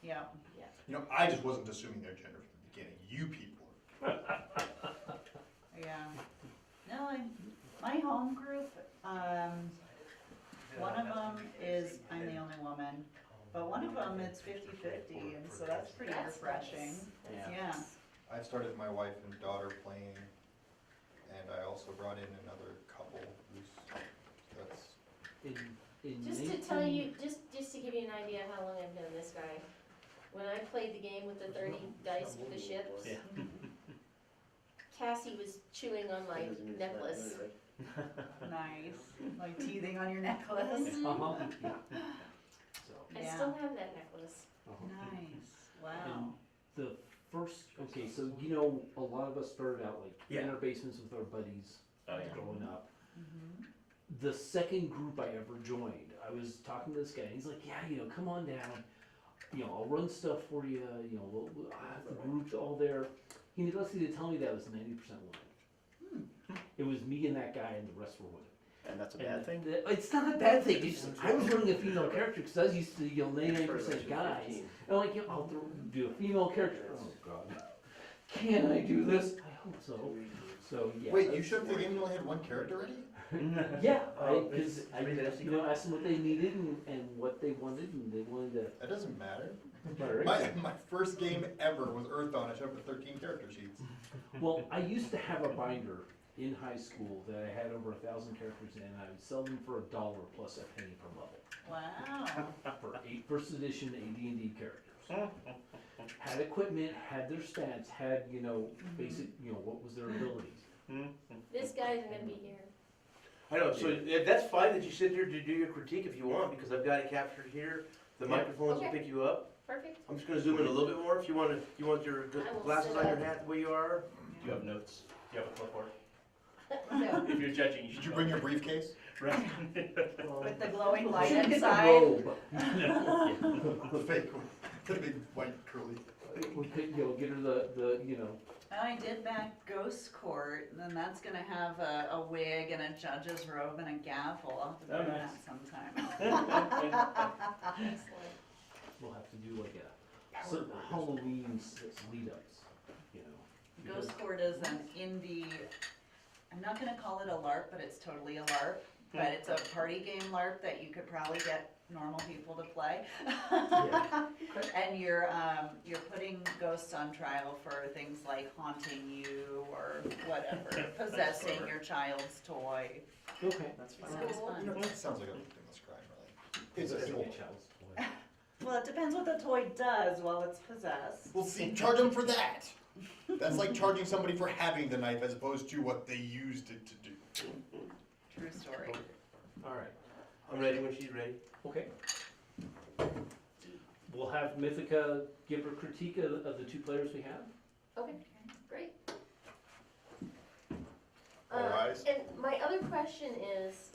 Yeah. You know, I just wasn't assuming their gender from the beginning. You people. Yeah. No, my home group, one of them is I'm the only woman, but one of them it's 50-50, and so that's pretty refreshing. Nice. Yeah. I've started my wife and daughter playing, and I also brought in another couple who's, that's, Just to tell you, just to give you an idea how long I've known this guy, when I played the game with the 30 dice with the ships, Cassie was chewing on my necklace. Nice. Like teething on your necklace. I still have that necklace. Nice. Wow. And the first, okay, so you know, a lot of us started out like in our basements with our buddies growing up. Mm-hmm. The second group I ever joined, I was talking to this guy, and he's like, yeah, you know, come on down, you know, I'll run stuff for you, you know, I have the groups all there. He neglected to tell me that it was 90% women. It was me and that guy, and the rest were women. And that's a bad thing? It's not a bad thing. It's just, I was running a female character because I was used to, you know, 99% guys. And I'm like, you know, I'll do a female character. Oh God, can I do this? I hope so. So yeah. wait, you showed up the game and only had one character ready? Yeah, because I you know, asked them what they needed and what they wanted, and they wanted to. That doesn't matter. Right. My first game ever was Earthdawn. I showed up with 13 character sheets. Well, I used to have a binder in high school that I had over 1,000 characters in, and I would sell them for $1 plus a penny per level. Wow. For 8 first edition AD&D characters. Had equipment, had their stats, had, you know, basic, you know, what was their abilities. This guy's gonna be here. I know, so that's fine that you sit here to do your critique if you want, because I've got it captured here. The microphones will Okay. pick you up. Perfect. I'm just gonna zoom in a little bit more if you want your I will glasses sit on your up. hat the way you are. Do you have notes? Do you have a clipboard? No. If you're judging, you should. Did you bring your briefcase? Right. With the glowing light Should get the inside. robe. The fake one. The big white curly. We could, you know, get her the you know. I did back Ghost Court, and then that's gonna have a wig and a judge's robe and a gavel. I'll have to bring nice. that sometime. Excellent. We'll have to do like some Halloween lead ups, you know. Ghost Court is an indie, I'm not gonna call it a LARP, but it's totally a LARP. But it's a party game LARP that you could probably get normal people to play. And you're putting ghosts on trial for things like haunting you or whatever, possessing your child's toy. Okay. That's fine. Sounds You know, fun. that sounds like a victimless crime, really. It's Possessing a a child's toy. Well, it depends what the toy does while it's possessed. Well, see, charge them for that. That's like charging somebody for having the knife as opposed to what they used it to do. True story. All right. I'm ready when she's ready. Okay. We'll have Mythica give her critique of the 2 players we have. Okay, great. All rise. And my other question is,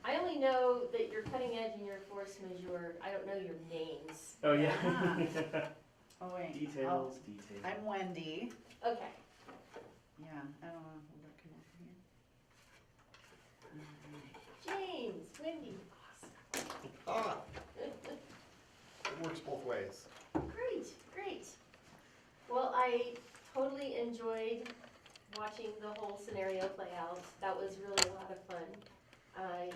I only know that you're cutting edge and you're force majeure. I don't know your names. Oh, yeah. Oh, wait. Details. I'm Wendy. Okay. Yeah, I don't know. Hold on, come over here. James, Wendy, Ah. It works both ways. great, great. Well, I totally enjoyed watching the whole scenario play out. That was really a lot of fun. I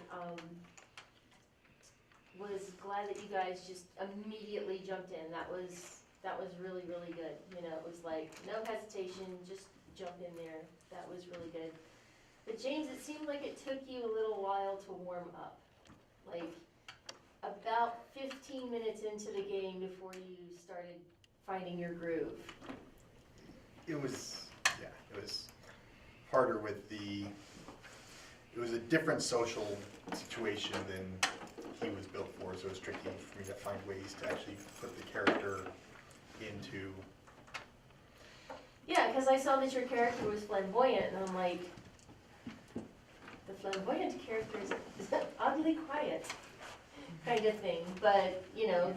was glad that you guys just immediately jumped in. That was really, really good. You know, it was like no hesitation, just jump in there. That was really good. But James, it seemed like it took you a little while to warm up. Like about 15 minutes into the game before you started finding your groove. It was harder with it was a different social situation than he was built for, so it was tricky for me to find ways to actually put the character into. Yeah, because I saw that your character was flamboyant, and I'm like, the flamboyant character is oddly quiet, kind of thing. But you know,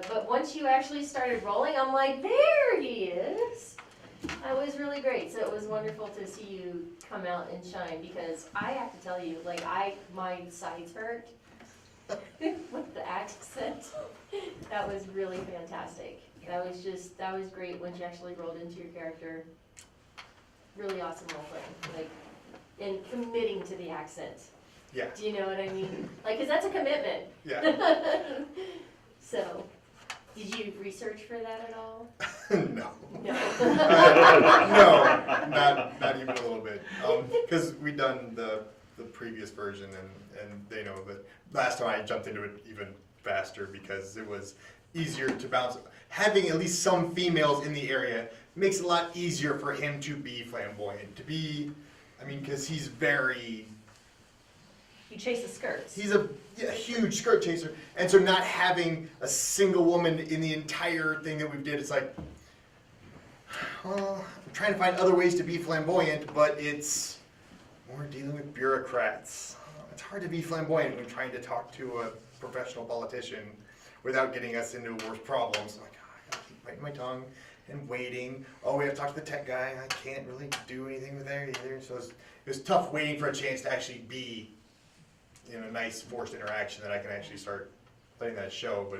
but once you actually started rolling, I'm like, there he is. That was really great. So it was wonderful to see you come out and shine, because I have to tell you, like my sides hurt with the accent. That was really fantastic. That was great when she actually rolled into your character. Really awesome role playing, like, and committing to the accent. Yeah. Do you know what I mean? Like, 'cause that's a commitment. Yeah. So, did you research for that at all? No. No. No, not even a little bit. Because we'd done the previous version, and they know that last time I jumped into it even faster because it was easier to bounce. Having at least some females in the area makes it a lot easier for him to be flamboyant. Because he's very. You chase the skirts. He's a huge skirt chaser, and so not having a single woman in the entire thing that we did, it's like, well, I'm trying to find other ways to be flamboyant, but it's more dealing with bureaucrats. It's hard to be flamboyant when trying to talk to a professional politician without getting us into worse problems. I'm like, I gotta keep biting my tongue and waiting. Oh, we have to talk to the tech guy. I can't really do anything with there either. So it was tough waiting for a chance to actually be in a nice forced interaction that I can actually start letting that show.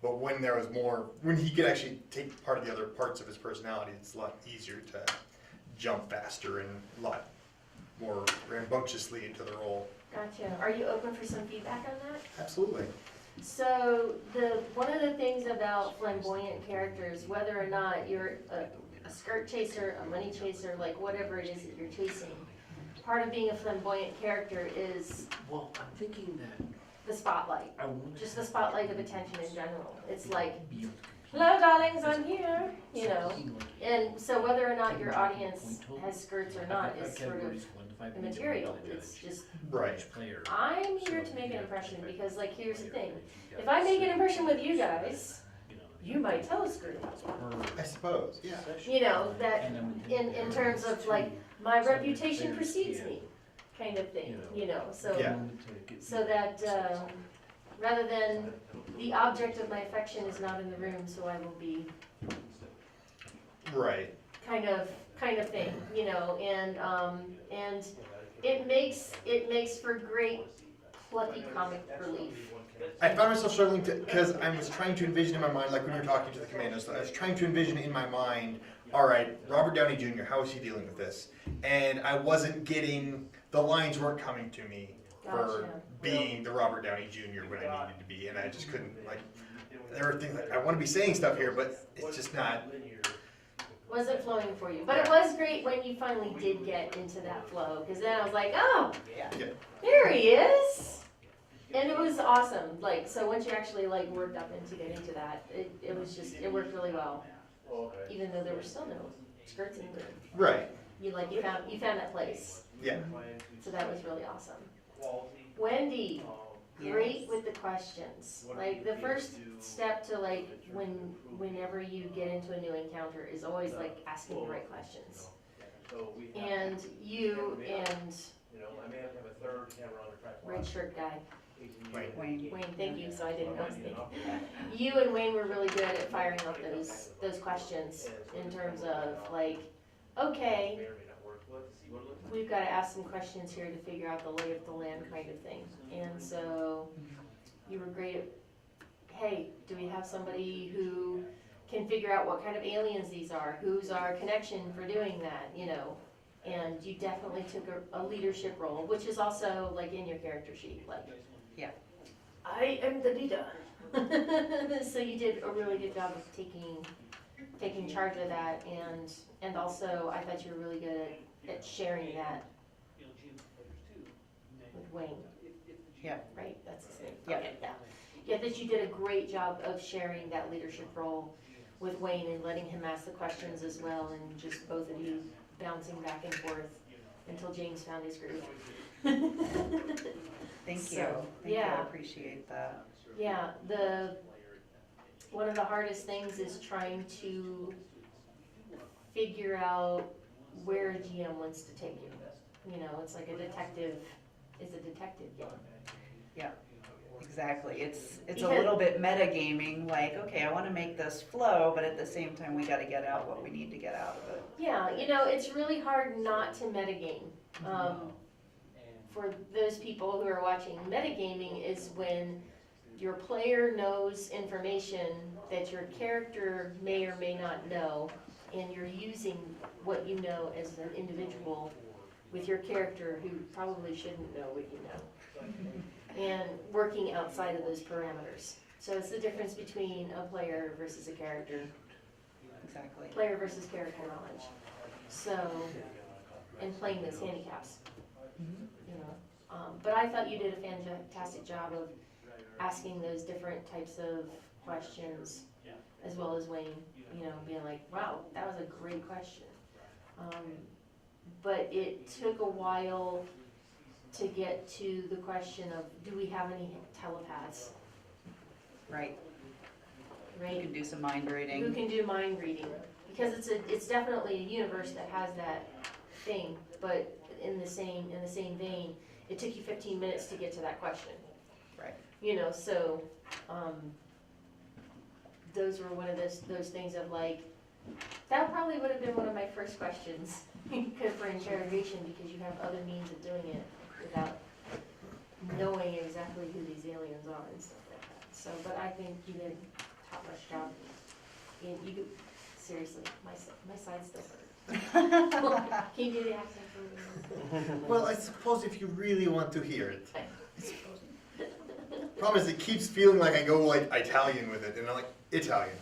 But when there was more, when he could actually take part of the other parts of his personality, it's a lot easier to jump faster and a lot more rambunctiously into the role. Gotcha. Are you open for some feedback on that? Absolutely. So one of the things about flamboyant characters, whether or not you're a skirt chaser, a money chaser, like whatever it is that you're chasing, part of being a flamboyant character is Well, I'm thinking that the spotlight, I want just the spotlight of attention in general. It's like, be able to hello darlings, I'm here, you know. compete, like, And so whether or not your audience has skirts or not I've is sort of categories 1 to 5 immaterial. points, It's just, Right. each player. I'm here to make an impression because, like, here's the thing. If I make an impression with you guys, you might tell a skirt. I suppose, yeah. You know, that in terms of like, my reputation precedes me, kind of thing, you know, so. Yeah. So that, rather than the object of my affection is not in the room, so I will be Right. kind of thing, you know, and it makes for great plucky comic relief. I found myself struggling because I was trying to envision in my mind, like when you were talking to the commandos, I was trying to envision in my mind, all right, Robert Downey Jr., how is he dealing with this? And I wasn't getting, the lines weren't coming to me for Gotcha. being the Robert Downey Jr. when I needed to be, and I just couldn't, like, there were things like, I want to be saying stuff here, but it's just not. Wasn't flowing for you, but it was great when you finally did get into that flow, because then I was like, oh, Yeah. there he is. And it was awesome, like, so once you actually like worked up into getting to that, it was just, it worked really well. Even though there were still no skirts in the room. Right. You found that place. Yeah. So that was really awesome. Wendy, great with the questions. Like the first step to like whenever you get into a new encounter is always like asking the right questions. And you and red shirt guy, Wayne. Wayne, thank you, so I didn't know his name. You and Wayne were really good at firing off those questions in terms of like, okay, we've got to ask some questions here to figure out the lay of the land kind of thing. And so you were great at, hey, do we have somebody who can figure out what kind of aliens these are? Who's our connection for doing that, you know? And you definitely took a leadership role, which is also like in your character sheet, like, Yeah. I am the leader. So you did a really good job of taking charge of that, and also I thought you were really good at sharing that with Wayne. Yeah. Right, that's his name. Yeah. Okay, yeah. Yeah, that you did a great job of sharing that leadership role with Wayne and letting him ask the questions as well, and just both of you bouncing back and forth until James found his groove. Thank So, you. Thank you. yeah. I appreciate that. Yeah, one of the hardest things is trying to figure out where a GM wants to take you. You know, it's like it's a detective game. Exactly. It's a Because- little bit metagaming, like, okay, I want to make this flow, but at the same time, we got to get out what we need to get out of it. Yeah, you know, it's really hard not to metagame. for those people who are watching metagaming is when your player knows information that your character may or may not know, and you're using what you know as an individual with your character who probably shouldn't know what you know, and working outside of those parameters. So it's the difference between a player versus a character, Exactly. player versus character knowledge. So, and playing those handicaps, you know. But I thought you did a fantastic job of asking those different types of questions, as well as Wayne, you know, being like, wow, that was a great question. But it took a while to get to the question of, do we have any telepaths, Right. You right? can do some mind Who reading. can do mind reading? Because it's definitely a universe that has that thing, but in the same vein, it took you 15 minutes to get to that question. Right. You know, so, those were one of those things of like, that probably would have been one of my first questions for interrogation, because you have other means of doing it without knowing exactly who these aliens are and stuff like that. So, but I think you did a top-notch job. And you could, seriously, my side still hurts. Can you do the accent for me? Well, I suppose if you really want to hear it. Problem is, it keeps feeling like I go like Italian with it, and I'm like, Italian.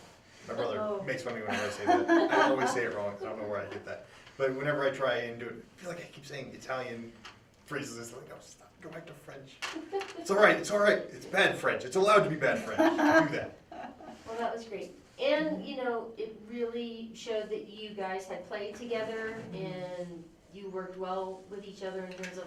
My brother Oh. makes fun of me whenever I say that. I always say it wrong. I don't know where I get that. But whenever I try and do it, I feel like I keep saying Italian phrases. It's like, no, stop. Go back to French. It's all right. It's all right. It's bad French. It's allowed to be bad French. Do that. Well, that was great. And, you know, it really showed that you guys had played together and you worked well with each other in terms of